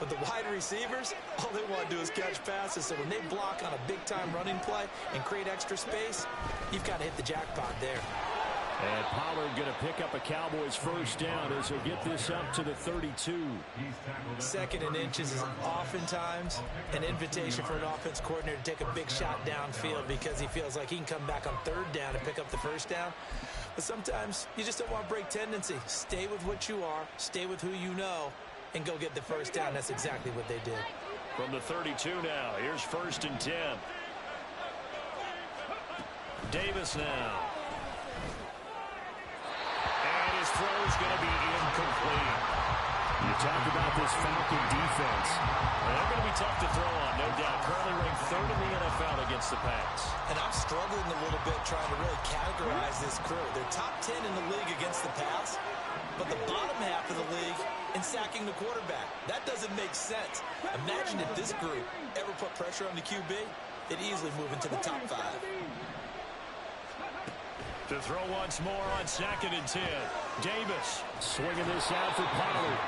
But the wide receivers, all they want to do is catch passes. So when they block on a big-time running play and create extra space, you've got to hit the jackpot there. And Pollard going to pick up a Cowboys first down as he'll get this up to the 32. 2nd and inches is oftentimes an invitation for an offense coordinator to take a big shot downfield because he feels like he can come back on 3rd down and pick up the first down. But sometimes you just don't want to break tendency. Stay with what you are, stay with who you know, and go get the first down. That's exactly what they did. From the 32 now, here's 1st and 10. Davis now. And his throw is going to be incomplete. You talk about this Falcon defense. And they're going to be tough to throw on, no doubt. Currently ranked 3rd in the NFL against the pass. And I'm struggling a little bit trying to really categorize this crew. They're top 10 in the league against the pass, but the bottom half of the league in sacking the quarterback. That doesn't make sense. Imagine if this group ever put pressure on the QB, they'd easily move into the top 5. To throw once more on 2nd and 10. Davis swinging this out for Pollard.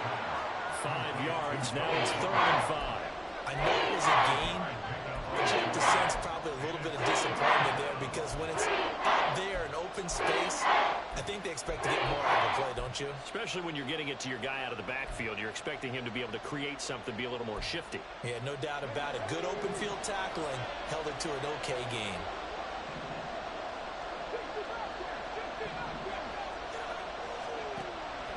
5 yards. Now it's 3rd and 5. I know it was a gain, but you have to sense probably a little bit of disappointment there because when it's out there in open space, I think they expect to get more out of the play, don't you? Especially when you're getting it to your guy out of the backfield. You're expecting him to be able to create something, be a little more shifty. Yeah, no doubt about it. Good open field tackling held it to an okay gain.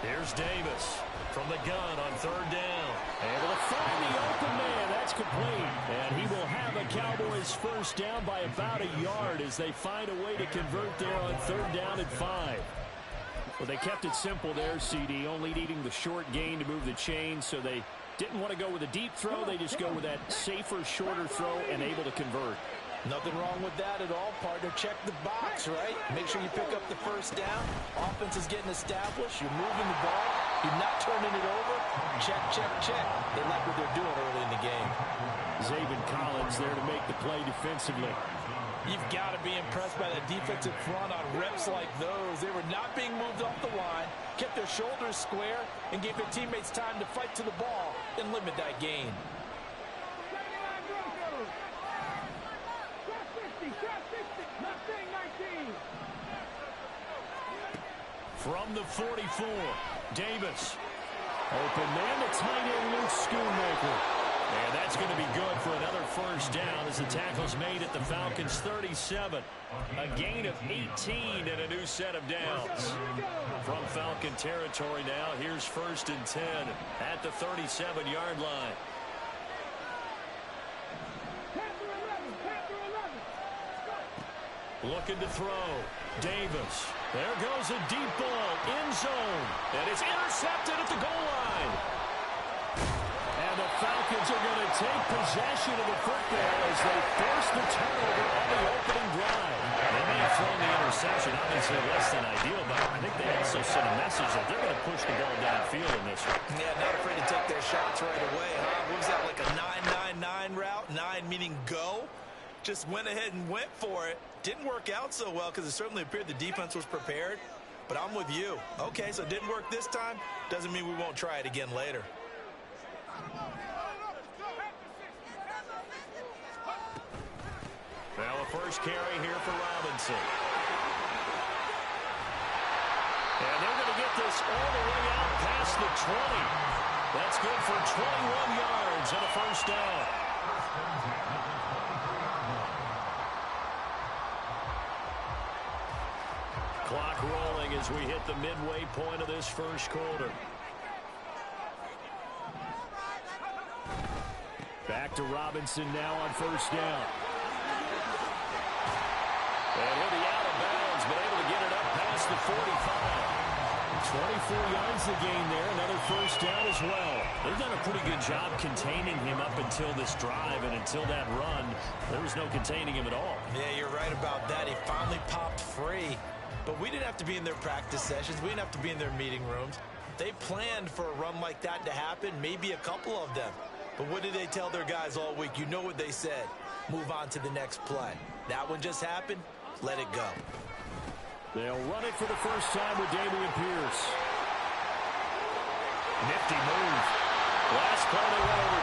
Here's Davis from the gun on 3rd down. Able to find the open man. That's complete. And he will have a Cowboys first down by about a yard as they find a way to convert there on 3rd down and 5. Well, they kept it simple there, CD, only needing the short gain to move the chain, so they didn't want to go with a deep throw. They just go with that safer, shorter throw and able to convert. Nothing wrong with that at all, partner. Check the box, right? Make sure you pick up the first down. Offense is getting established. You're moving the ball. You're not turning it over. Check, check, check. They like what they're doing early in the game. Zaven Collins there to make the play defensively. You've got to be impressed by that defensive front on reps like those. They were not being moved off the line, kept their shoulders square, and gave their teammates time to fight to the ball and limit that gain. From the 44, Davis. Open man to tight end Luke Schoonmaker. And that's going to be good for another first down as the tackle's made at the Falcons' 37. A gain of 18 and a new set of downs. From Falcon territory now, here's 1st and 10 at the 37-yard line. Looking to throw. Davis. There goes a deep ball. End zone. And it's intercepted at the goal line. And the Falcons are going to take possession of the football as they force the turnover on the opening drive. They may have thrown the interception. Obviously less than ideal, but I think they also sent a message that they're going to push the ball downfield in this one. Yeah, not afraid to take their shots right away, huh? What was that, like a 9-9-9 route? 9 meaning go? Just went ahead and went for it. Didn't work out so well because it certainly appeared the defense was prepared. But I'm with you. Okay, so it didn't work this time. Doesn't mean we won't try it again later. Now a first carry here for Robinson. And they're going to get this all the way out past the 20. That's good for 21 yards and a first down. Clock rolling as we hit the midway point of this first quarter. Back to Robinson now on first down. And he'll be out of bounds, but able to get it up past the 45. 24 yards the gain there, another first down as well. They've done a pretty good job containing him up until this drive, and until that run, there was no containing him at all. Yeah, you're right about that. He finally popped free. But we didn't have to be in their practice sessions. We didn't have to be in their meeting rooms. They planned for a run like that to happen, maybe a couple of them. But what did they tell their guys all week? You know what they said. Move on to the next play. That one just happened. Let it go. They'll run it for the first time with Dameon Pierce. Nifty move. Last play they went over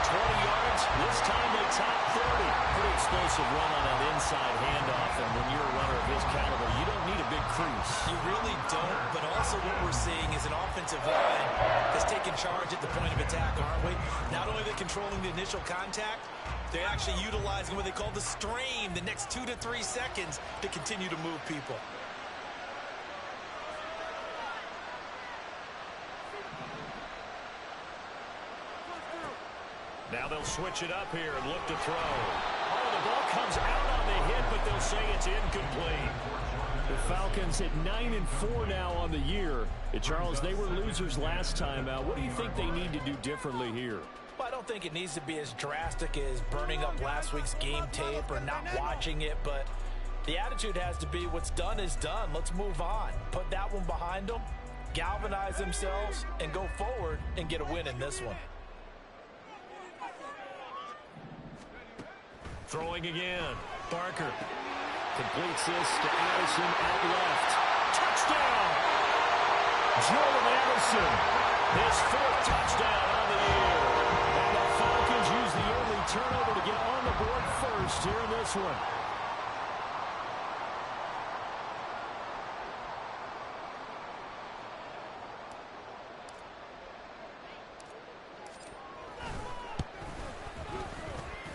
this time they top 30. Pretty explosive run on that inside handoff, and when you're a runner of his caliber, you don't need a big crease. You really don't, but also what we're seeing is an offensive line that's taking charge at the point of attack, aren't we? Not only are they controlling the initial contact, they're actually utilizing what they call the strain, the next 2 to 3 seconds, to continue to move people. Now they'll switch it up here and look to throw. Oh, the ball comes out on the hit, but they'll say it's incomplete. The Falcons at 9-4 now on the year. Charles, they were losers last time out. What do you think they need to do differently here? Well, I don't think it needs to be as drastic as burning up last week's game tape or not watching it, but the attitude has to be what's done is done. Let's move on. Put that one behind them, galvanize themselves, and go forward and get a win in this one. Throwing again. Barker completes this to Addison out left. Touchdown! Jordan Addison, his 4th touchdown on the year. And the Falcons use the early turnover to get on the board first here in this one.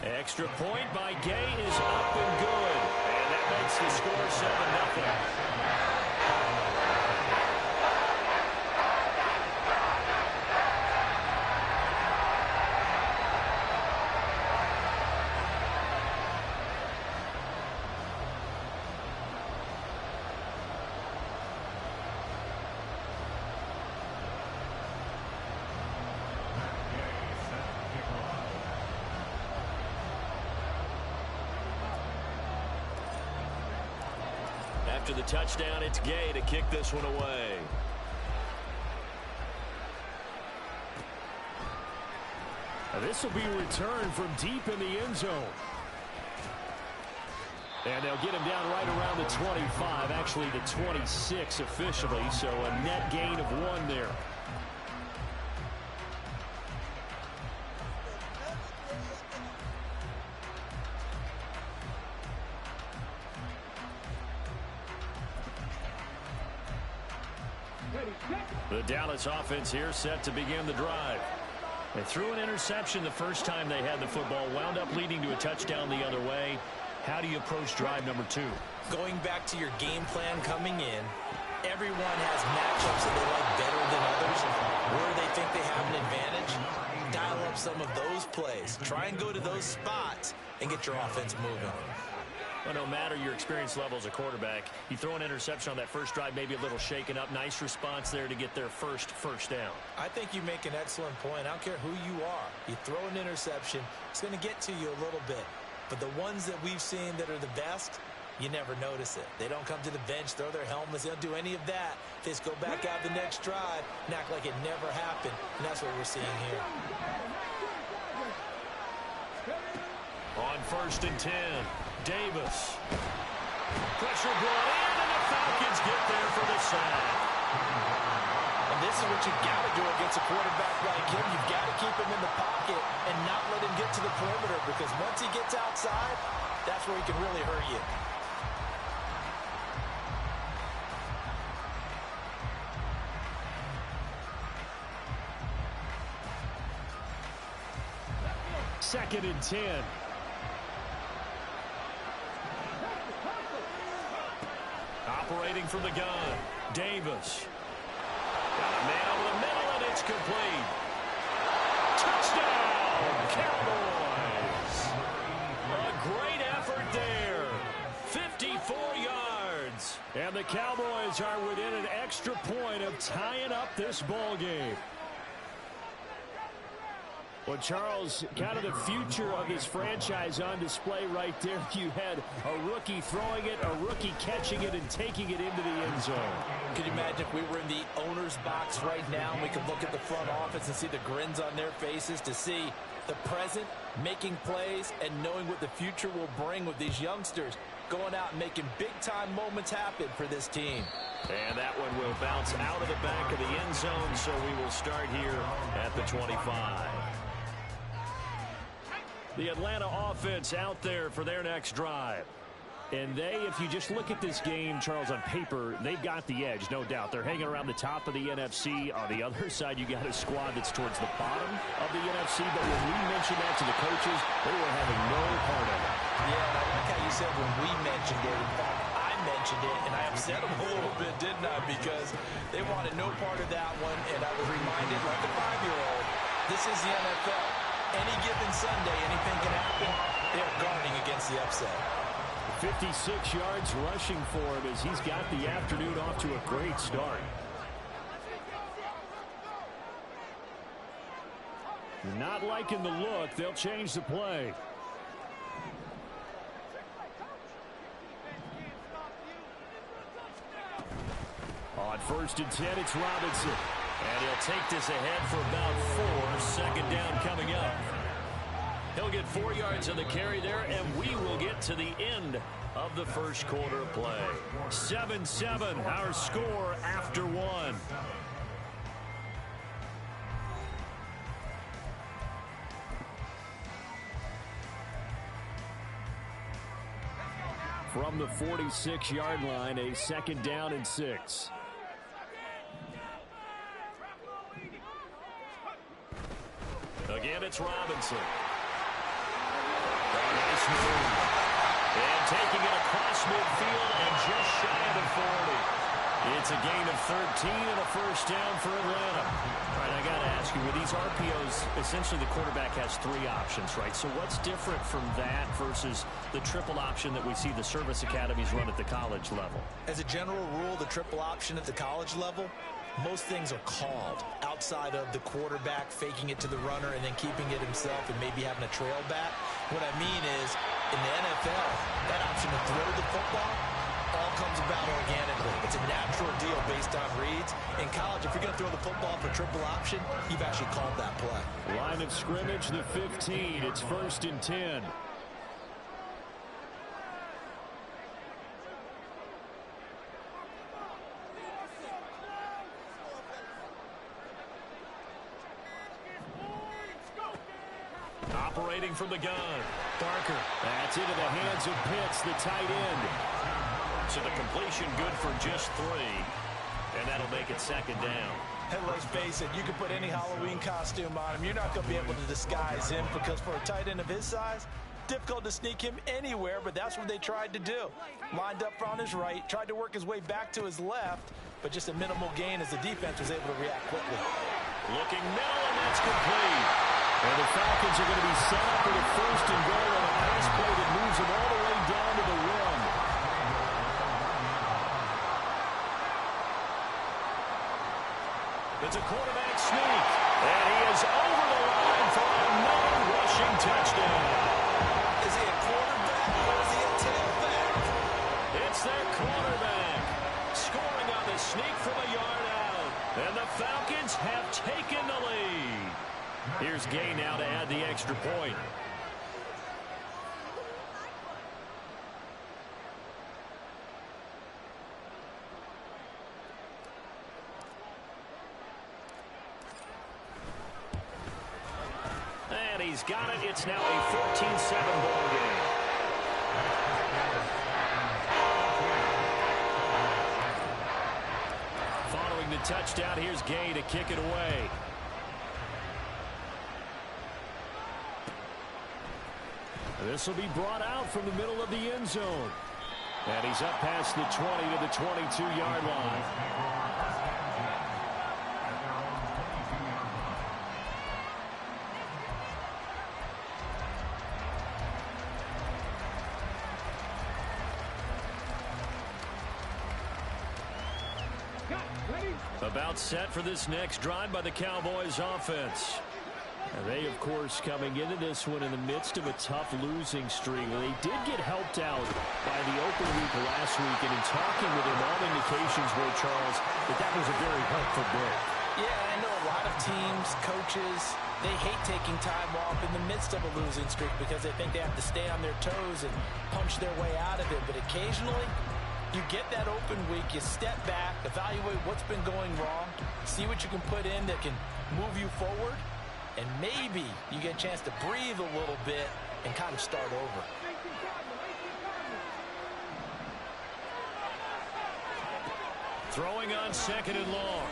Extra point by Gay is up and good. And that makes the score 7-0. After the touchdown, it's Gay to kick this one away. Now this will be a return from deep in the end zone. And they'll get him down right around the 25, actually the 26 officially, so a net gain of 1 there. The Dallas offense here set to begin the drive. They threw an interception the first time they had the football, wound up leading to a touchdown the other way. How do you approach drive number 2? Going back to your game plan coming in, everyone has matchups that they like better than others. Where they think they have an advantage, dial up some of those plays. Try and go to those spots and get your offense moving. Well, no matter your experience level as a quarterback, you throw an interception on that first drive, maybe a little shaken up. Nice response there to get their first down. I think you make an excellent point. I don't care who you are. You throw an interception, it's going to get to you a little bit. But the ones that we've seen that are the best, you never notice it. They don't come to the bench, throw their helmets. They don't do any of that. They just go back out the next drive and act like it never happened. And that's what we're seeing here. On 1st and 10. Davis. Pressure brought in, and the Falcons get there for the sack. And this is what you've got to do against a quarterback like him. You've got to keep him in the pocket and not let him get to the perimeter, because once he gets outside, that's where he can really hurt you. Second and 10. Operating from the gun, Davis. Got a man over the middle, and it's complete. Touchdown, Cowboys. A great effort there. 54 yards. And the Cowboys are within an extra point of tying up this ball game. Well, Charles, kind of the future of this franchise on display right there. You had a rookie throwing it, a rookie catching it, and taking it into the end zone. Could you imagine if we were in the owner's box right now and we could look at the front office and see the grins on their faces, to see the present making plays and knowing what the future will bring with these youngsters going out and making big-time moments happen for this team. And that one will bounce out of the back of the end zone, so we will start here at the 25. The Atlanta offense out there for their next drive. And if you just look at this game, Charles, on paper, they've got the edge, no doubt. They're hanging around the top of the NFC. On the other side, you got a squad that's towards the bottom of the NFC. But when we mentioned that to the coaches, they were having no part of it. Yeah, and I like how you said when we mentioned it. In fact, I mentioned it, and I upset them a little bit, didn't I? Because they wanted no part of that one, and I was reminded, like a 5-year-old, this is the NFL. Any given Sunday, anything can happen. They're guarding against the upset. 56 yards rushing for him as he's got the afternoon off to a great start. Not liking the look. They'll change the play. On 1st and 10, it's Robinson. And he'll take this ahead for about 4. Second down coming up. He'll get 4 yards on the carry there, and we will get to the end of the first quarter of play. 7-7, our score after 1. From the 46-yard line, a 2nd down and 6. Again, it's Robinson. Nice move. And taking it across midfield and just shy of the 40. It's a gain of 13 and a first down for Atlanta. All right, I got to ask you, with these RPOs, essentially the quarterback has 3 options, right? So what's different from that versus the triple option that we see the service academies run at the college level? As a general rule, the triple option at the college level, most things are called outside of the quarterback faking it to the runner and then keeping it himself and maybe having a trail back. What I mean is, in the NFL, that option to throw the football all comes about organically. It's a natural deal based on reads. In college, if you're going to throw the football for triple option, you've actually called that play. Line of scrimmage, the 15. It's 1st and 10. Operating from the gun. Barker. That's into the hands of Pitts, the tight end. So the completion good for just 3. And that'll make it 2nd down. And let's face it, you can put any Halloween costume on him. You're not going to be able to disguise him because for a tight end of his size, difficult to sneak him anywhere, but that's what they tried to do. Lined up on his right, tried to work his way back to his left, but just a minimal gain as the defense was able to react quickly. Looking middle, and that's complete. And the Falcons are going to be set up with a 1st and goal on a pass play that moves them all the way down to the 1. It's a quarterback sneak, and he is over the line for another rushing touchdown. Is he a quarterback or is he a tailback? It's their quarterback scoring on the sneak from a yard out, and the Falcons have taken the lead. Here's Gay now to add the extra point. And he's got it. It's now a 14-7 ball game. Following the touchdown, here's Gay to kick it away. This will be brought out from the middle of the end zone. And he's up past the 20 to the 22-yard line. About set for this next drive by the Cowboys offense. And they, of course, coming into this one in the midst of a tough losing streak. They did get helped out by the open week last week, and in talking with him, all indications were, Charles, that was a very helpful break. Yeah, I know a lot of teams, coaches, they hate taking time off in the midst of a losing streak because they think they have to stay on their toes and punch their way out of it. But occasionally, you get that open week, you step back, evaluate what's been going wrong, see what you can put in that can move you forward, and maybe you get a chance to breathe a little bit and kind of start over. Throwing on second and long.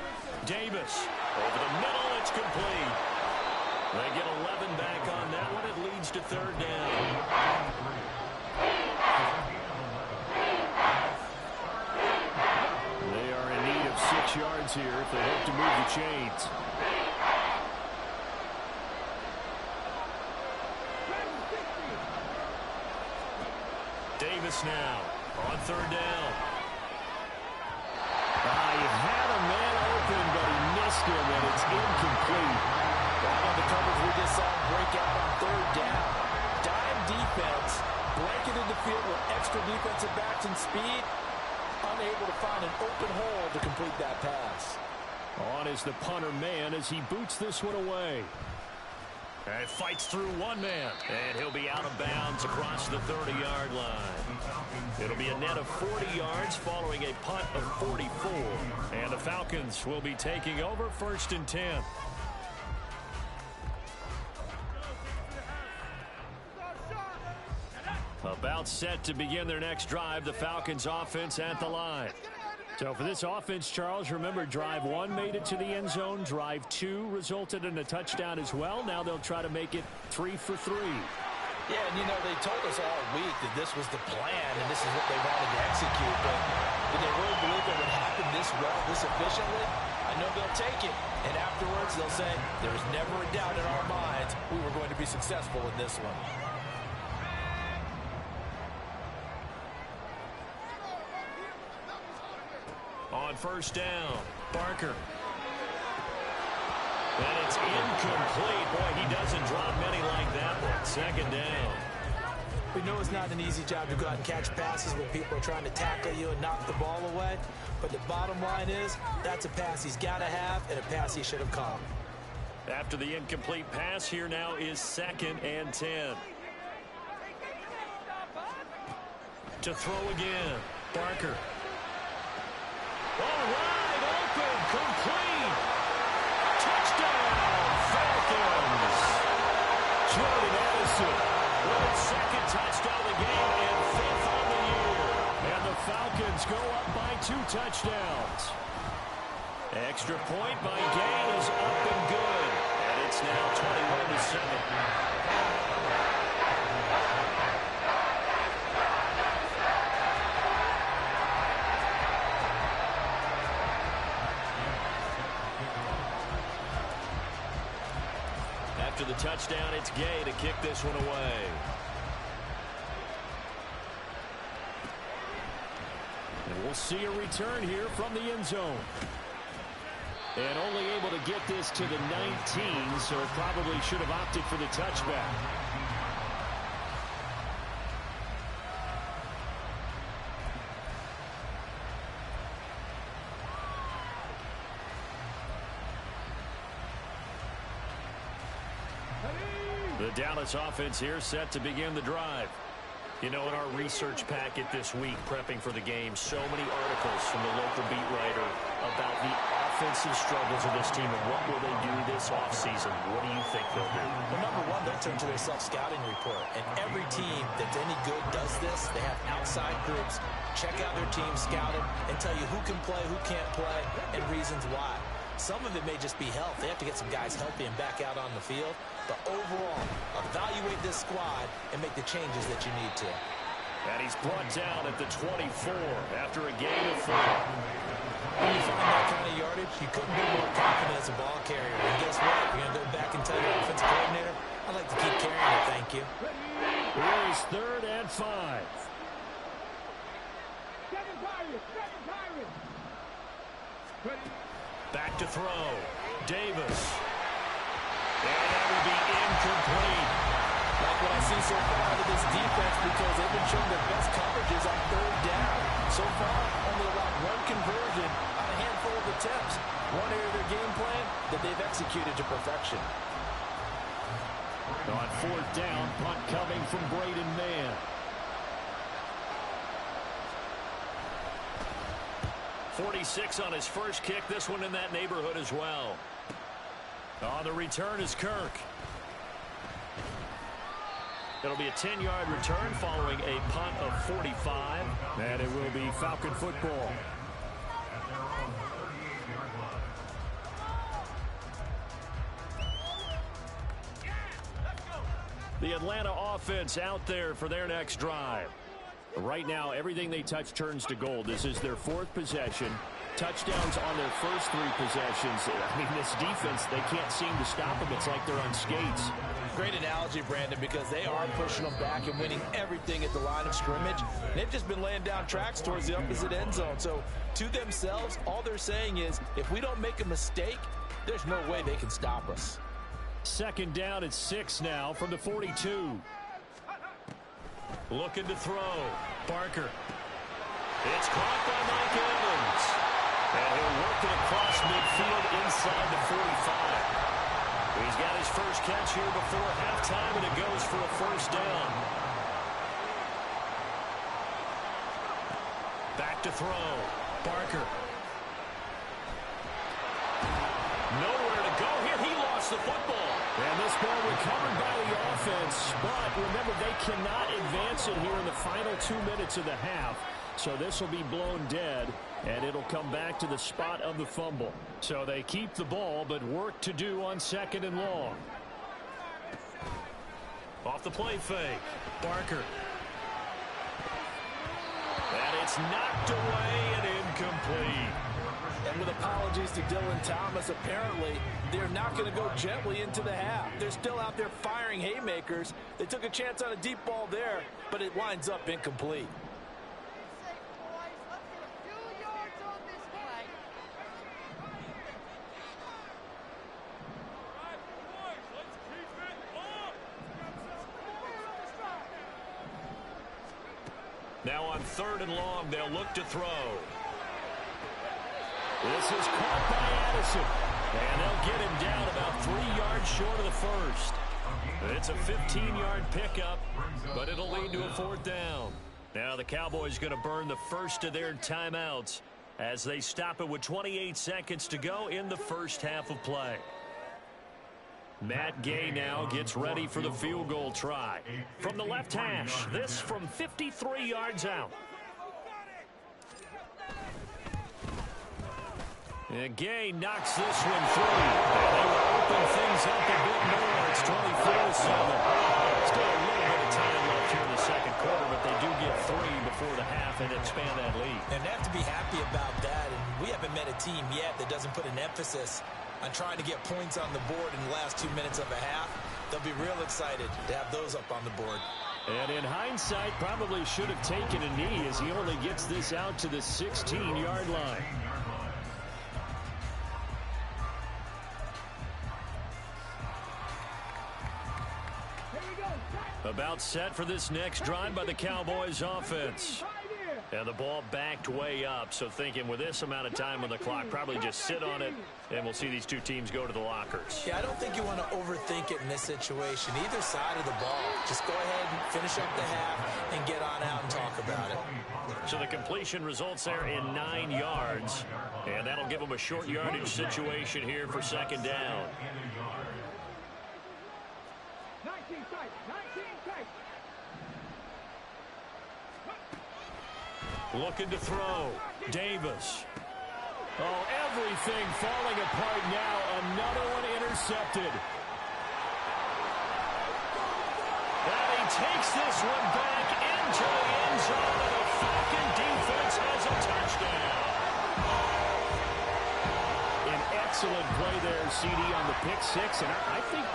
Davis over the middle. It's complete. They get 11 back on that one. It leads to third down. They are in need of 6 yards here if they hope to move the chains. Davis now on third down. He had a man open, but he missed him, and it's incomplete. Right on the coverage we just saw break out on third down. Dime defense, blanketed the field with extra defensive backs and speed, unable to find an open hole to complete that pass. On is the punter man as he boots this one away. And fights through one man. And he'll be out of bounds across the 30-yard line. It'll be a net of 40 yards following a punt of 44. And the Falcons will be taking over 1st and 10. About set to begin their next drive, the Falcons offense at the line. So for this offense, Charles, remember, drive 1 made it to the end zone. Drive 2 resulted in a touchdown as well. Now they'll try to make it 3 for 3. Yeah, and, you know, they told us all week that this was the plan and this is what they wanted to execute. But did they really believe it would happen this well, this efficiently? I know they'll take it. And afterwards, they'll say, there was never a doubt in our minds we were going to be successful in this one. On first down, Barker. And it's incomplete. Boy, he doesn't drop many like that one. 2nd down. We know it's not an easy job to go out and catch passes when people are trying to tackle you and knock the ball away. But the bottom line is, that's a pass he's got to have and a pass he should have caught. After the incomplete pass, here now is 2nd and 10. To throw again, Barker. All right, open, complete. Touchdown, Falcons. Jordan Addison with his 2nd touchdown of the game and 5th on the year. And the Falcons go up by 2 touchdowns. Extra point by Gain is up and good. And it's now 21-7. After the touchdown, it's Gay to kick this one away. And we'll see a return here from the end zone. And only able to get this to the 19, so probably should have opted for the touchback. The Dallas offense here set to begin the drive. You know, in our research packet this week, prepping for the game, so many articles from the local beat writer about the offensive struggles of this team and what will they do this offseason. What do you think they'll do? Well, number one, they'll turn to their self-scouting report. And every team that's any good does this. They have outside groups, check out their team, scout it, and tell you who can play, who can't play, and reasons why. Some of it may just be health. They have to get some guys healthy and back out on the field. But overall, evaluate this squad and make the changes that you need to. And he's brought down at the 24 after a gain of 4. When you find that kind of yardage, you couldn't be more confident as a ball carrier. And guess what? You're going to go back and tell your offensive coordinator, I'd like to keep carrying it, thank you. Here is 3rd and 5. Back to throw. Davis. And that will be incomplete. Like what I see so far out of this defense, because they've been showing their best coverages on 3rd down. So far, only allowed 1 conversion on a handful of attempts. One area of their game plan that they've executed to perfection. On 4th down, punt coming from Braden Mann. .46 on his first kick. This one in that neighborhood as well. On the return is Kirk. It'll be a 10-yard return following a punt of 45. And it will be Falcon football. The Atlanta offense out there for their next drive. Right now, everything they touch turns to gold. This is their 4th possession. Touchdowns on their first 3 possessions. I mean, this defense, they can't seem to stop them. It's like they're on skates. Great analogy, Brandon, because they are pushing them back and winning everything at the line of scrimmage. They've just been laying down tracks towards the opposite end zone. So, to themselves, all they're saying is, if we don't make a mistake, there's no way they can stop us. 2nd down at 6 now from the 42. Looking to throw. Barker. It's caught by Mike Evans. And he'll work it across midfield inside the 45. He's got his first catch here before halftime, and it goes for a first down. Back to throw. Barker. Nowhere to go here. He lost the football. And this ball recovered by the offense. But remember, they cannot advance it here in the final 2 minutes of the half. So this will be blown dead, and it'll come back to the spot of the fumble. So they keep the ball, but work to do on 2nd and long. Off the play fake. Barker. And it's knocked away and incomplete. And with apologies to Dylan Thomas, apparently they're not going to go gently into the half. They're still out there firing haymakers. They took a chance on a deep ball there, but it winds up incomplete. Now on 3rd and long, they'll look to throw. This is caught by Addison. And they'll get him down about 3 yards short of the first. It's a 15-yard pickup, but it'll lead to a 4th down. Now the Cowboys going to burn the first of their timeouts as they stop it with 28 seconds to go in the first half of play. Matt Gay now gets ready for the field goal try. From the left hash, this from 53 yards out. And Gay knocks this one through. And they will open things up a bit more. It's 24-7. Still a little bit of time left here in the second quarter, but they do get 3 before the half and expand that lead. And they have to be happy about that. And we haven't met a team yet that doesn't put an emphasis on trying to get points on the board in the last 2 minutes of a half. They'll be real excited to have those up on the board. And in hindsight, probably should have taken a knee as he only gets this out to the 16-yard line. About set for this next drive by the Cowboys offense. And the ball backed way up, so thinking with this amount of time on the clock, probably just sit on it, and we'll see these two teams go to the lockers. Yeah, I don't think you want to overthink it in this situation. Either side of the ball. Just go ahead and finish up the half and get on out and talk about it. So the completion results there in 9 yards, and that'll give them a short yardage situation here for 2nd down. 19 tight, 19 tight. Looking to throw. Davis. Oh, everything falling apart now. Another one intercepted. And he takes this one back into the end zone, and the Falcon defense has a touchdown. An excellent play there, CD, on the pick six. And I think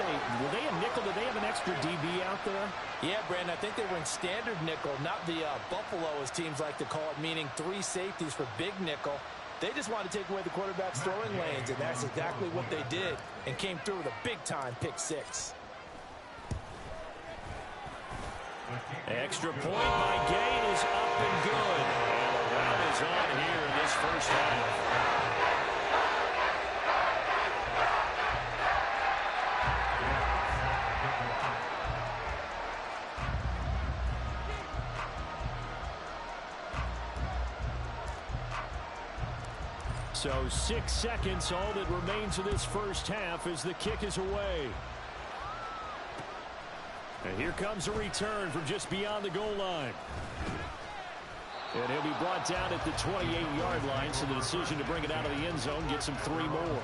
were they a nickel? Did they have an extra DB out there? Yeah, Brandon, I think they were in standard nickel, not the Buffalo, as teams like to call it, meaning 3 safeties for big nickel. They just wanted to take away the quarterback's throwing lanes, and that's exactly what they did, and came through with a big-time pick six. Extra point by Gain is up and good. And the run is on here in this first half. So 6 seconds, all that remains of this first half as the kick is away. And here comes a return from just beyond the goal line. And he'll be brought down at the 28-yard line, so the decision to bring it out of the end zone gets him 3 more.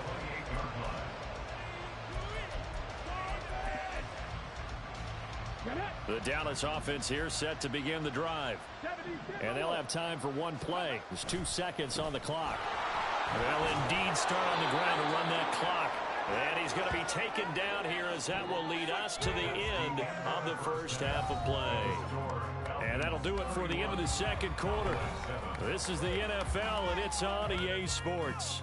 The Dallas offense here set to begin the drive. And they'll have time for one play. There's 2 seconds on the clock. They'll indeed start on the ground to run that clock. And he's going to be taken down here as that will lead us to the end of the first half of play. And that'll do it for the end of the second quarter. This is the NFL, and it's on EA Sports.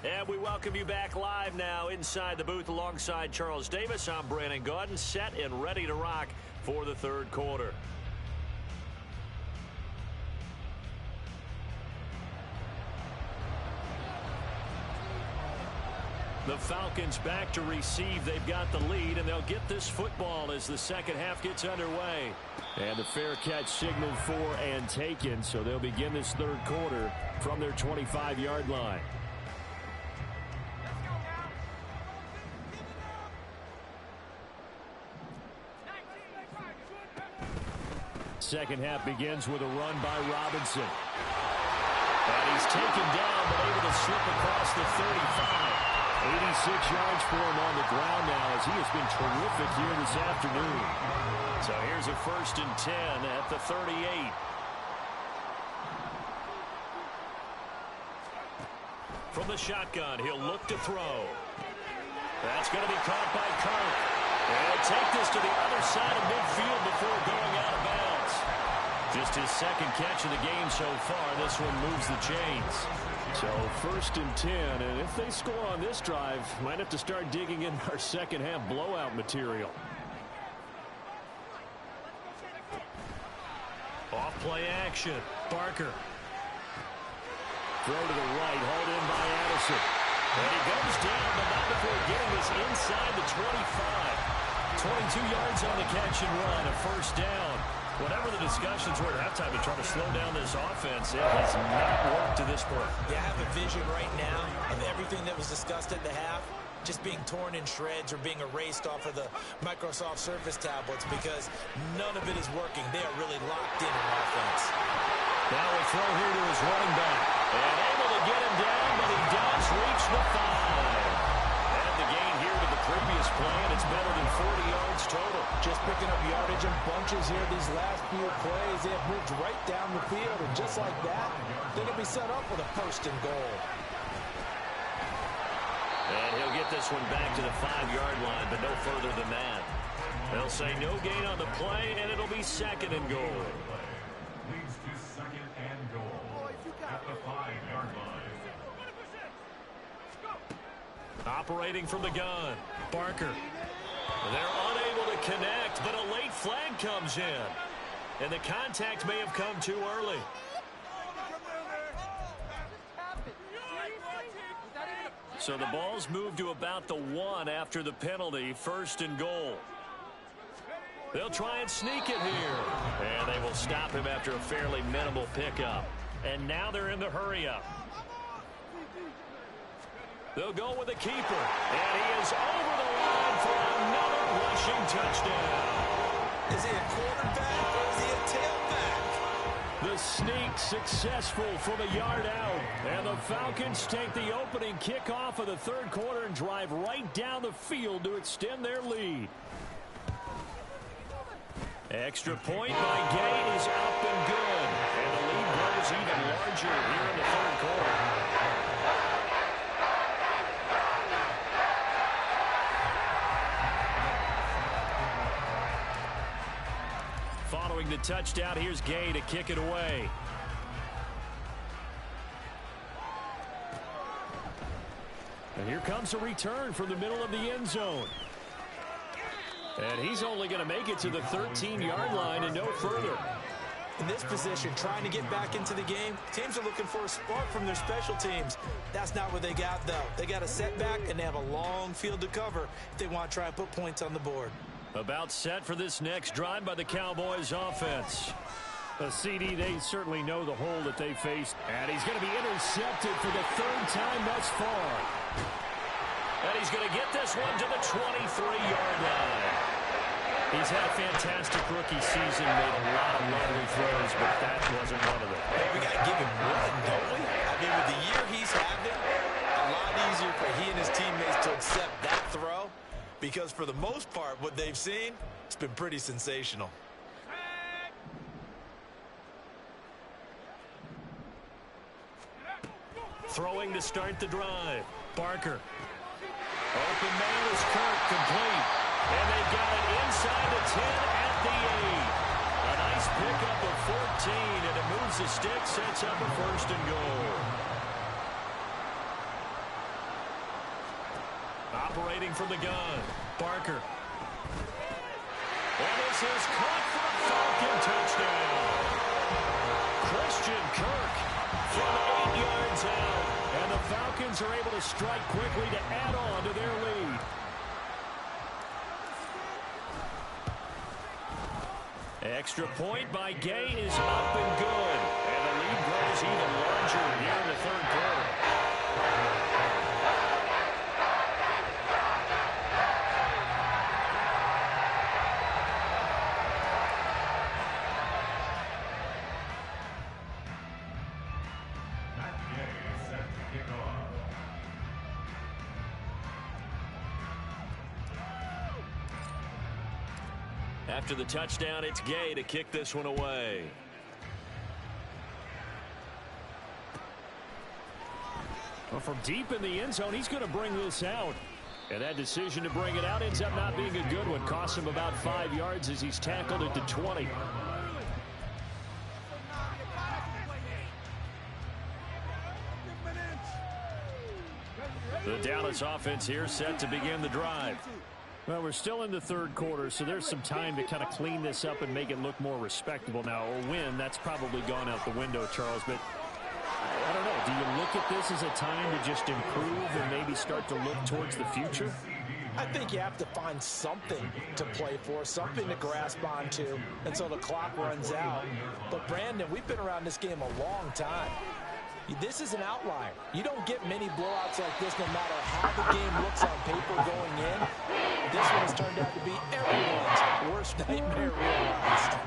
And we welcome you back live now inside the booth alongside Charles Davis. I'm Brandon Gaudin, set and ready to rock for the third quarter. The Falcons back to receive. They've got the lead, and they'll get this football as the second half gets underway. And the fair catch signaled for and taken, so they'll begin this third quarter from their 25-yard line. Second half begins with a run by Robinson. And he's taken down, but able to slip across the 35. 86 yards for him on the ground now, as he has been terrific here this afternoon. So here's a 1st and 10 at the 38. From the shotgun, he'll look to throw. That's going to be caught by Kirk. And he'll take this to the other side of midfield before going out of bounds. Just his second catch of the game so far. This one moves the chains. So 1st and 10, and if they score on this drive, might have to start digging in our second half blowout material. Off play action. Barker. Throw to the right, hauled in by Addison. And he goes down, but not before getting this inside the 25. 22 yards on the catch and run, a 1st down. Whatever the discussions were at halftime to try to slow down this offense, it has not worked to this point. Yeah, I have a vision right now of everything that was discussed at the half just being torn in shreds or being erased off of the Microsoft Surface tablets because none of it is working. They are really locked in on offense. Now a throw here to his running back. And able to get him down, but he does reach the 5. And the gain here to the previous play, and it's better than 40 yards total. Just picking up yardage and bunches here these last few plays. They have moved right down the field, and just like that, they're going to be set up with a 1st and goal. And he'll get this one back to the 5-yard line, but no further than that. They'll say no gain on the play, and it'll be 2nd and goal. Leads to 2nd and goal at the 5-yard line. Operating from the gun, Barker. They're unable to connect, but a late flag comes in. And the contact may have come too early. So the ball's moved to about the 1 after the penalty, 1st and goal. They'll try and sneak it here. And they will stop him after a fairly minimal pickup. And now they're in the hurry-up. They'll go with the keeper. And he is over the line for another rushing touchdown. Is he a quarterback or is he a tailback? The sneak successful from a yard out. And the Falcons take the opening kickoff of the third quarter and drive right down the field to extend their lead. Extra point by Gay is up and good. And the lead grows even larger here in the third quarter. Following the touchdown, here's Gay to kick it away. And here comes a return from the middle of the end zone. And he's only going to make it to the 13-yard line and no further. In this position, trying to get back into the game, teams are looking for a spark from their special teams. That's not what they got, though. They got a setback, and they have a long field to cover if they want to try and put points on the board. About set for this next drive by the Cowboys offense. CD, they certainly know the hole that they faced. And he's going to be intercepted for the third time thus far. And he's going to get this one to the 23-yard line. He's had a fantastic rookie season, made a lot of lovely throws, but that wasn't one of them. Hey, we got to give him one, don't we? I mean, with the year he's having, a lot easier for he and his teammates to accept that throw, because for the most part, what they've seen, it's been pretty sensational. Throwing to start the drive. Barker. Open man is Kirk, complete. And they've got it inside the 10 at the 8. A nice pickup of 14, and it moves the stick, sets up a first and goal. Operating from the gun. Barker. And this is caught for a Falcon touchdown. Christian Kirk from 8 yards out. And the Falcons are able to strike quickly to add on to their lead. Extra point by Gay is up and good. And the lead grows even larger here in the third quarter. After the touchdown, it's Gay to kick this one away. Well, from deep in the end zone, he's going to bring this out. And that decision to bring it out ends up not being a good one. Costs him about 5 yards as he's tackled at the 20. The Dallas offense here set to begin the drive. Well, we're still in the third quarter, so there's some time to kind of clean this up and make it look more respectable. Now, a win, that's probably gone out the window, Charles, but I don't know. Do you look at this as a time to just improve and maybe start to look towards the future? I think you have to find something to play for, something to grasp onto until the clock runs out. But, Brandon, we've been around this game a long time. This is an outlier. You don't get many blowouts like this no matter how the game looks on paper going in. This one has turned out to be everyone's worst nightmare realized.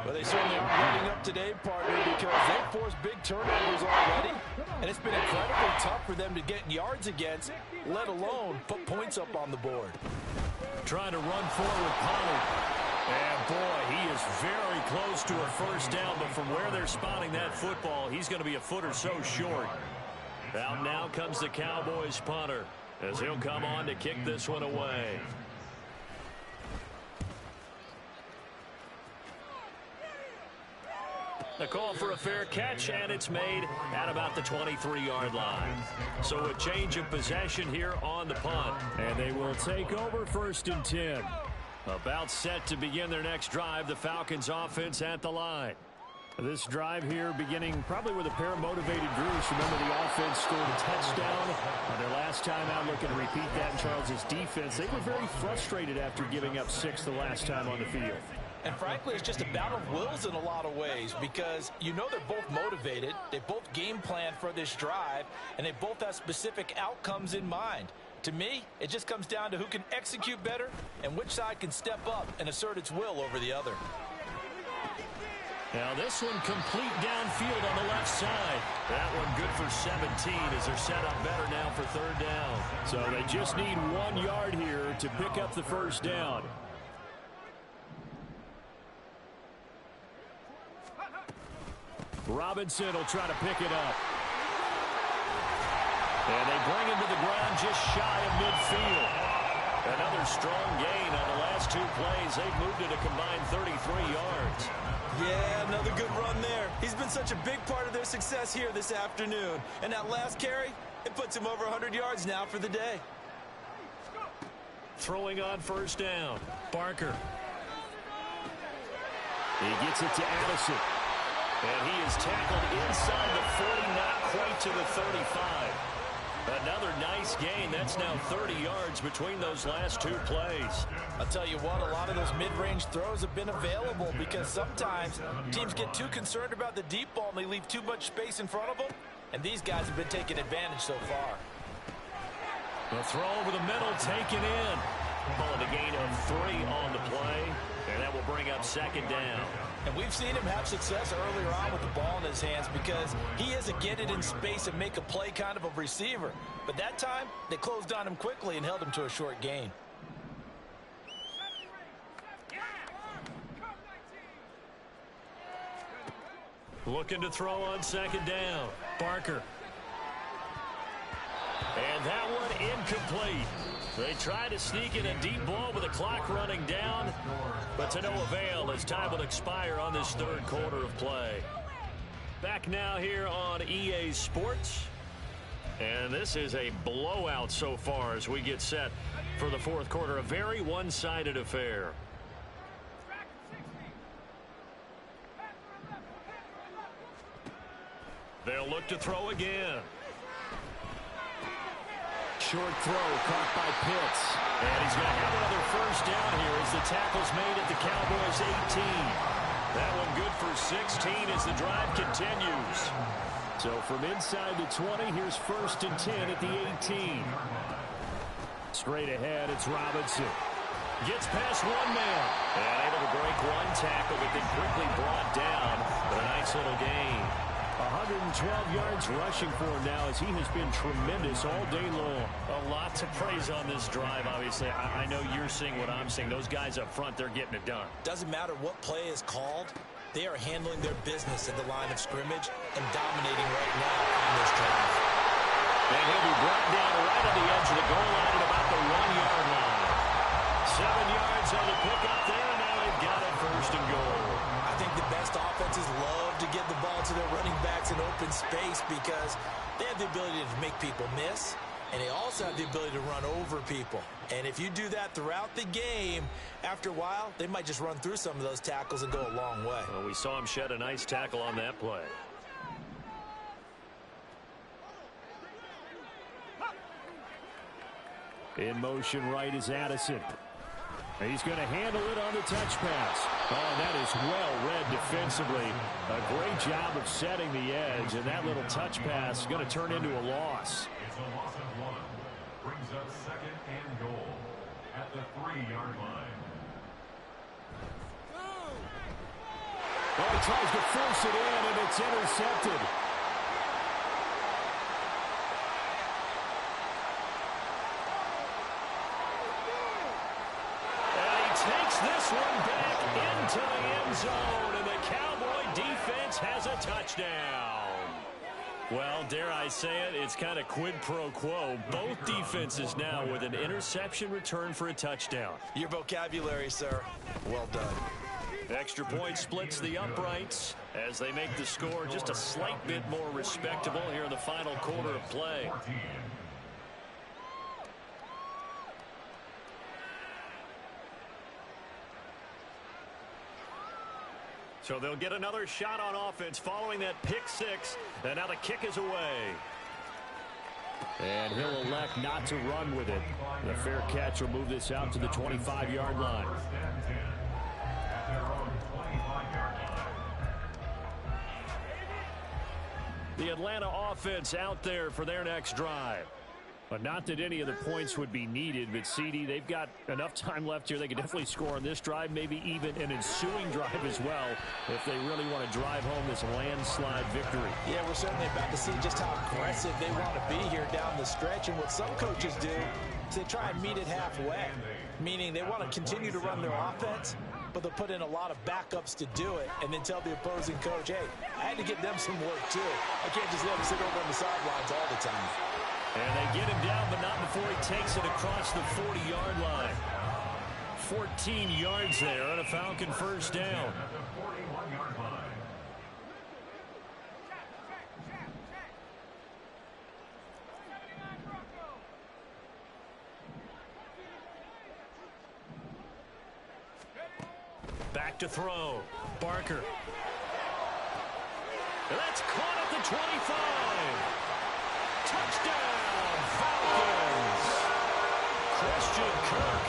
Well, they certainly aren't letting up today, partner, because they've forced big turnovers already, and it's been incredibly tough for them to get yards against, let alone put points up on the board. Trying to run forward, Pollard. And, boy, he is very close to a first down, but from where they're spotting that football, he's going to be a foot or so short. Out now comes the Cowboys punter as he'll come on to kick this one away. A call for a fair catch, and it's made at about the 23-yard line. So a change of possession here on the punt. And they will take over 1st and 10. About set to begin their next drive, the Falcons offense at the line. This drive here beginning probably with a pair of motivated groups. Remember, the offense scored a touchdown on their last time out, looking to repeat that in Charles' defense. They were very frustrated after giving up 6 the last time on the field. And frankly, it's just a battle of wills in a lot of ways, because you know they're both motivated, they both game plan for this drive, and they both have specific outcomes in mind. To me, it just comes down to who can execute better and which side can step up and assert its will over the other. Now this one complete downfield on the left side. That one good for 17 as they're set up better now for 3rd down. So they just need 1 yard here to pick up the first down. Robinson will try to pick it up. And they bring him to the ground just shy of midfield. Another strong gain on the last 2 plays. They've moved it a combined 33 yards. Yeah, another good run there. He's been such a big part of their success here this afternoon. And that last carry, it puts him over 100 yards now for the day. Throwing on 1st down. Barker. He gets it to Addison. And he is tackled inside the 40, not quite to the 35. Another nice gain. That's now 30 yards between those last two plays. I'll tell you what, a lot of those mid-range throws have been available because sometimes teams get too concerned about the deep ball and they leave too much space in front of them, and these guys have been taking advantage so far. The throw over the middle taken in. Calling a gain of 3 on the play, and that will bring up second down. And we've seen him have success earlier on with the ball in his hands because he is a get it in space and make a play kind of a receiver. But that time, they closed on him quickly and held him to a short gain. Looking to throw on second down. Barker. And that one incomplete. They try to sneak in a deep ball with the clock running down, but to no avail as time will expire on this third quarter of play. Back now here on EA Sports. And this is a blowout so far as we get set for the fourth quarter. A very one-sided affair. They'll look to throw again. Short throw caught by Pitts. And he's going to have another first down here as the tackle's made at the Cowboys' 18. That one good for 16 as the drive continues. So from inside the 20, here's 1st and 10 at the 18. Straight ahead, it's Robinson. Gets past one man. And able to break one tackle, but then quickly brought down. But a nice little gain. 112 yards rushing for him now as he has been tremendous all day long. A lot to praise on this drive, obviously. I know you're seeing what I'm seeing. Those guys up front, they're getting it done. Doesn't matter what play is called. They are handling their business at the line of scrimmage and dominating right now on this drive. And he'll be brought down right on the edge of the goal line at about the 1-yard line. 7 yards on the pickup there, and now they've got it 1st and goal. I think the best offenses love to get the ball to their running backs in open space because they have the ability to make people miss, and they also have the ability to run over people. And if you do that throughout the game, after a while, they might just run through some of those tackles and go a long way. Well, we saw him shed a nice tackle on that play. In motion right is Addison. He's going to handle it on the touch pass. Oh, that is well read defensively. A great job of setting the edge, and that little touch pass is going to turn into a loss. It's a loss of 1. Brings up 2nd and goal at the 3-yard line. Oh, he tries to force it in, and it's intercepted. Takes this one back into the end zone, and the Cowboy defense has a touchdown. Well, dare I say it, it's kind of quid pro quo. Both defenses now with an interception return for a touchdown. Your vocabulary, sir. Well done. Extra point splits the uprights as they make the score just a slight bit more respectable here in the final quarter of play. So they'll get another shot on offense following that pick 6. And now the kick is away. And he'll elect not to run with it. The fair catch will move this out to the 25-yard line. The Atlanta offense out there for their next drive. But not that any of the points would be needed, but CD, they've got enough time left here. They can definitely score on this drive, maybe even an ensuing drive as well, if they really want to drive home this landslide victory. Yeah, we're certainly about to see just how aggressive they want to be here down the stretch. And what some coaches do is they try and meet it halfway, meaning they want to continue to run their offense, but they'll put in a lot of backups to do it and then tell the opposing coach, hey, I had to get them some work too. I can't just let them sit over on the sidelines all the time. And they get him down, but not before he takes it across the 40-yard line. 14 yards there on a Falcon first down. Back to throw. Barker. That's caught at the 25. Touchdown, Falcons! Christian Kirk,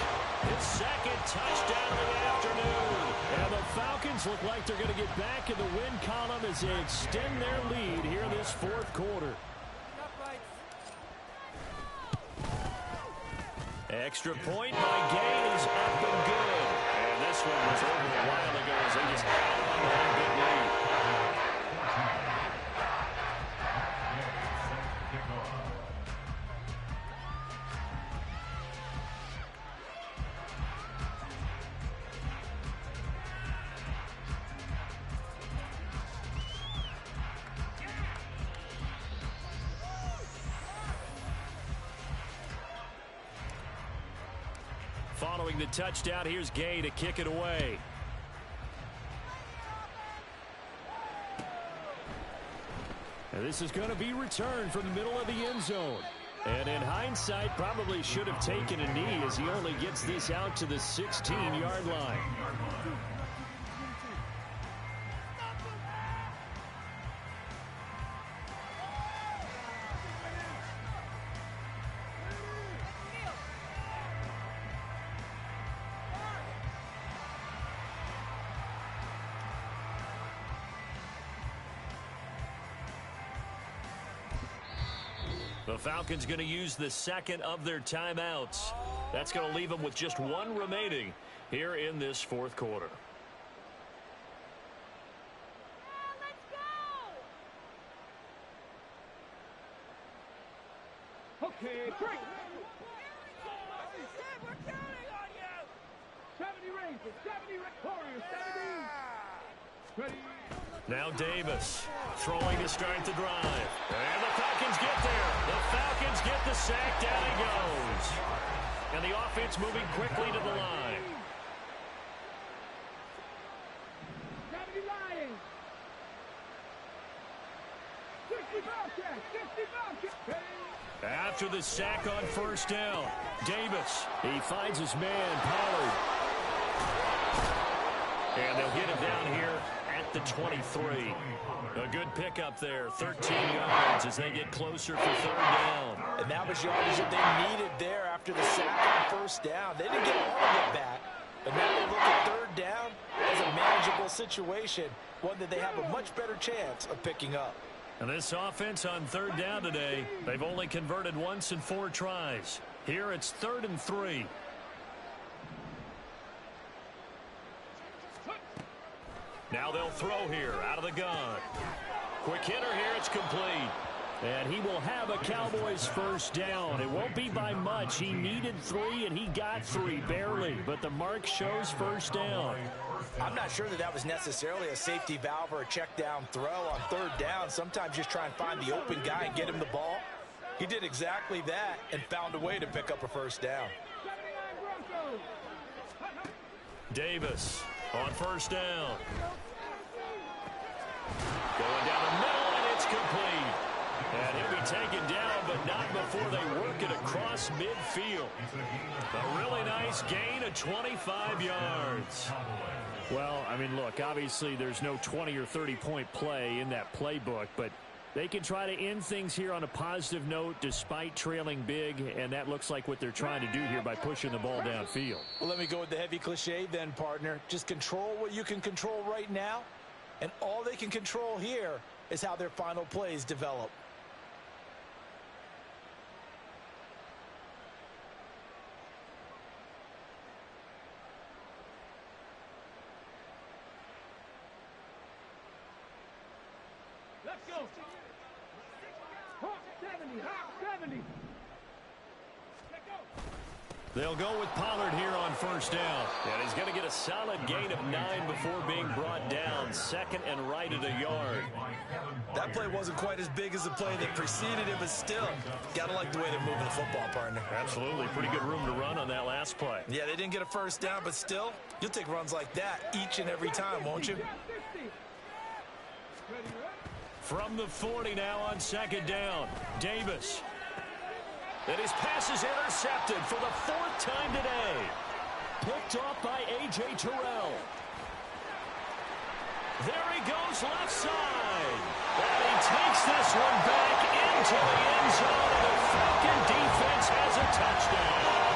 his second touchdown of the afternoon. And the Falcons look like they're going to get back in the win column as they extend their lead here in this fourth quarter. Extra point by Gay is up and good. And this one was over a while ago as they just added on to that big lead. Following the touchdown, here's Gay to kick it away. And this is going to be returned from the middle of the end zone. And in hindsight, probably should have taken a knee as he only gets this out to the 16-yard line. The Falcons going to use the second of their timeouts. That's going to leave them with just one remaining here in this fourth quarter. Okay, break. We're counting on you. 70 Rangers, 70 Warriors, 70. Ready. Now Davis throwing to start the drive. And the Falcons get there. The Falcons get the sack. Down he goes. And the offense moving quickly to the line. 70 Lions. 60 Bobcats, 60 Bobcats. After the sack on first down, Davis, he finds his man, Pollard. And they'll get him down here at the 23. A good pickup there, 13 yards as they get closer for third down. And that was yardage that they needed there after the sack on first down. They didn't get all of it back, but now they look at third down as a manageable situation, one that they have a much better chance of picking up. And this offense on third down today, they've only converted once in 4 tries. Here it's 3rd and 3. Now they'll throw here out of the gun. Quick hitter here, it's complete. And he will have a Cowboys first down. It won't be by much. He needed 3, and he got 3, barely. But the mark shows first down. I'm not sure that that was necessarily a safety valve or a check down throw on third down. Sometimes just try and find the open guy and get him the ball. He did exactly that and found a way to pick up a first down. Davis on first down. Going down the middle, and it's complete. And he'll be taken down, but not before they work it across midfield. A really nice gain of 25 yards. Well, I mean, look, obviously there's no 20 or 30-point play in that playbook, but they can try to end things here on a positive note despite trailing big, and that looks like what they're trying to do here by pushing the ball downfield. Well, let me go with the heavy cliche then, partner. Just control what you can control right now, and all they can control here is how their final plays develop. Let's go. Hawk 70, Hawk 70. They'll go with Pollard here on first down. And he's going to get a solid gain of 9 before being brought down. 2nd and right at a yard. That play wasn't quite as big as the play that preceded it, but still, got to like the way they're moving the football, partner. Absolutely. Pretty good room to run on that last play. Yeah, they didn't get a first down, but still, you'll take runs like that each and every time, won't you? From the 40 now on 2nd down, Davis. And his pass is intercepted for the 4th time today. Picked off by A.J. Terrell. There he goes left side. And he takes this one back into the end zone, and the Falcon defense has a touchdown.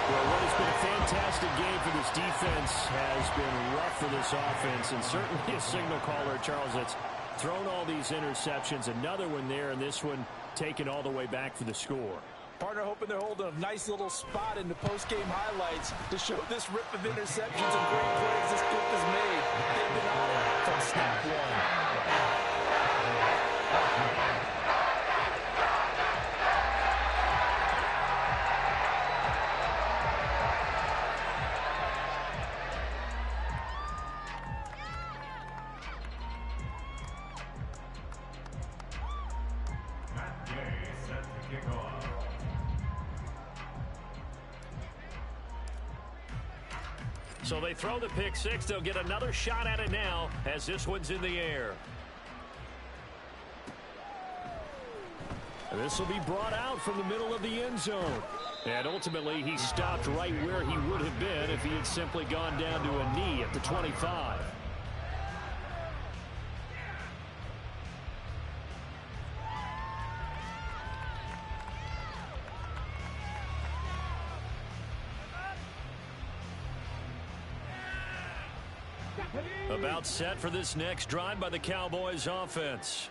Well, what has been a fantastic game for this defense has been rough for this offense, and certainly a signal caller, Charles, that's thrown all these interceptions. Another one there, and this one taken all the way back for the score. Partner hoping they're holding a nice little spot in the post-game highlights to show this rip of interceptions and great plays this group has made. They've been on it from snap one. So they throw the pick six. They'll get another shot at it now as this one's in the air. This will be brought out from the middle of the end zone. And ultimately, he stopped right where he would have been if he had simply gone down to a knee at the 25. About set for this next drive by the Cowboys offense.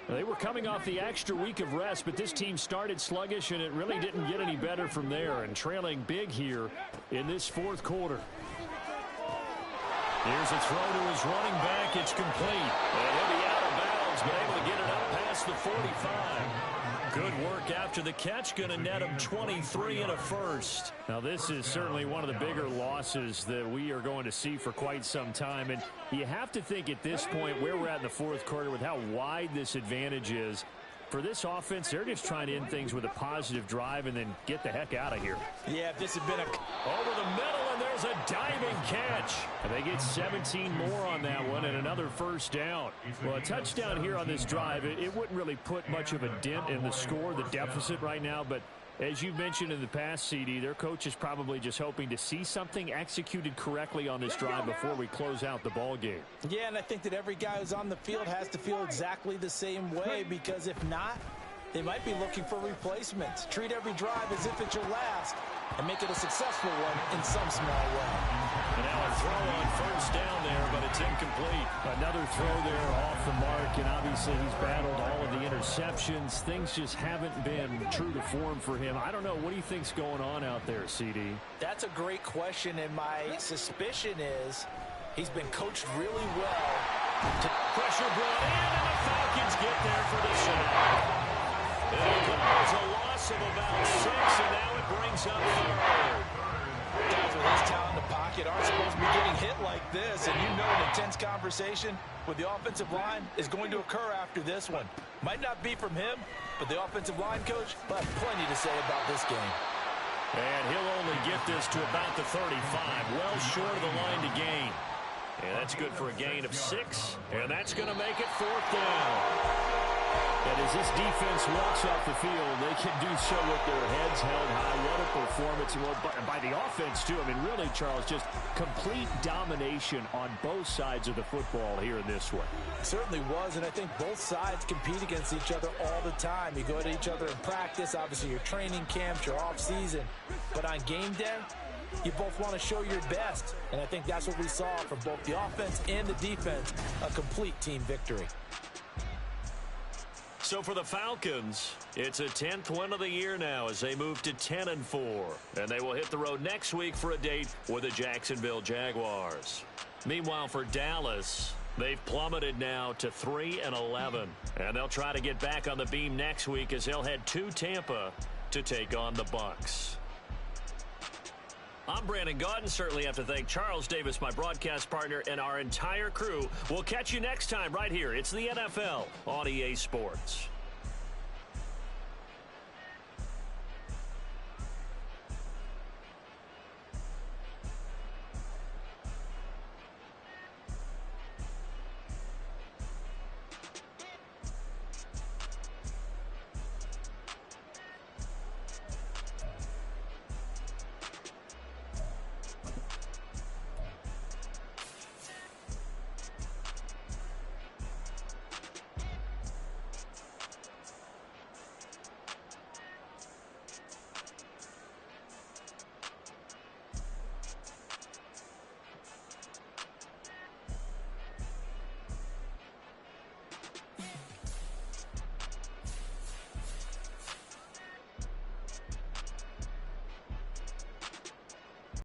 They were coming off the extra week of rest, but this team started sluggish, and it really didn't get any better from there, and trailing big here in this fourth quarter. Here's a throw to his running back. It's complete. And he'll be out of bounds, but able to get it up past the 45. Good work after the catch. Going to net him 23 and a first. Now, this is certainly one of the bigger losses that we are going to see for quite some time. And you have to think at this point where we're at in the fourth quarter with how wide this advantage is. For this offense, they're just trying to end things with a positive drive and then get the heck out of here. Yeah, if this had been over the middle, and there's a diving catch. And they get 17 more on that one and another first down. Well, a touchdown here on this drive, it wouldn't really put much of a dent in the score, the deficit right now, but as you mentioned in the past, CD, their coach is probably just hoping to see something executed correctly on this drive before we close out the ball game. Yeah, and I think that every guy who's on the field has to feel exactly the same way, because if not, they might be looking for replacements. Treat every drive as if it's your last and make it a successful one in some small way. And now a throw on first down there, but it's incomplete. Another throw there off the mark, and obviously he's battled all of the interceptions. Things just haven't been true to form for him. I don't know. What do you think's going on out there, CD? That's a great question, and my suspicion is he's been coached really well. Pressure brought in, and the Falcons get there for the sack. There's a loss of about 6, and now it brings up third. Guys with his talent in the pocket aren't supposed to be getting hit like this, and you know an intense conversation with the offensive line is going to occur after this one. Might not be from him, but the offensive line coach will have plenty to say about this game. And he'll only get this to about the 35, well short of the line to gain. And that's good for a gain of 6, and that's going to make it fourth down. And as this defense walks off the field, they can do so with their heads held high. What a performance. Well, by the offense, too. I mean, really, Charles, just complete domination on both sides of the football here in this one. It certainly was, and I think both sides compete against each other all the time. You go to each other in practice, obviously your training camps, your off-season. But on game day, you both want to show your best. And I think that's what we saw from both the offense and the defense, a complete team victory. So for the Falcons, it's a 10th win of the year now as they move to 10-4. And they will hit the road next week for a date with the Jacksonville Jaguars. Meanwhile, for Dallas, they've plummeted now to 3-11. And they'll try to get back on the beam next week as they'll head to Tampa to take on the Bucs. I'm Brandon Gaudin. Certainly have to thank Charles Davis, my broadcast partner, and our entire crew. We'll catch you next time right here. It's the NFL on EA Sports.